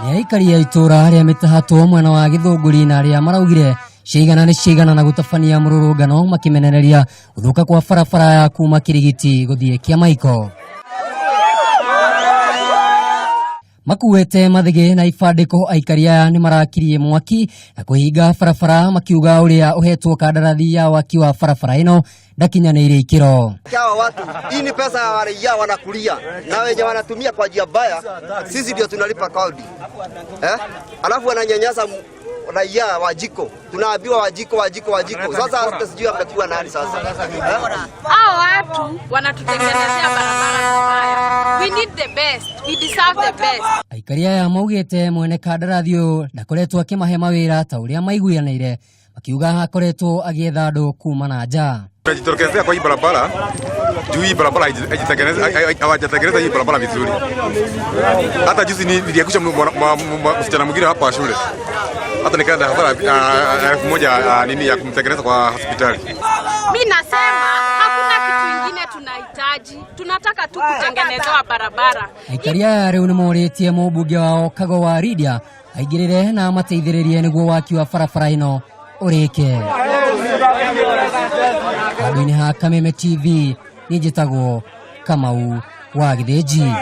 Aikari ya itura haria mitahatwo mwena wa Githunguri na aria maraugire cigana na gutabania mururungano makimenereria guthuka kwa barabara ya kuma Kirigiti guthie Kiamaiko. Makuwete mathige na ifandiko aikari aya ni marakirie mwaki na kuhinga barabara makiuga uria uhetwo kandarathi ya waki wa barabara ino ndakinyanĩire ikiro. Hawa watu hii ni pesa ya raia wanakulia na wenye wanatumia kwa njia mbaya, sisi ndio tunalipa kodi. Alafu wananyanyasa raia wajiko. Tunaambiwa wajiko. Sasa sijui amekuwa nani sasa. Hao watu wanatutengenezea barabara mbaya. We need the best. We deserve the best. Aikari aya maugite mwene kandarathi uyu ndakoretwo akimahe mawira ta uria maiguanaire akiuga akoretwo agietha andu kuma na nja. Tunajitokezea kwa hii barabara, juu hii barabara hawajatengeneza hii barabara vizuri. Hata juzi niliakusha msichana mwingine hapa shule. Hata nikaenda hasara 1000 nini ya kumtengeneza kwa hospitali. Mimi nasema hakuna kitu kingine tunahitaji. Tunataka tu kutengenezewa barabara. Aikari aya riu ni moritie mubunge wao Kago wa Ridia aigirire na mateithĩrĩrie niguo waki wa barabara ino urike. Handũ-inĩ ha Kameme TV ni njĩtagwo Kamau wa Githĩnji.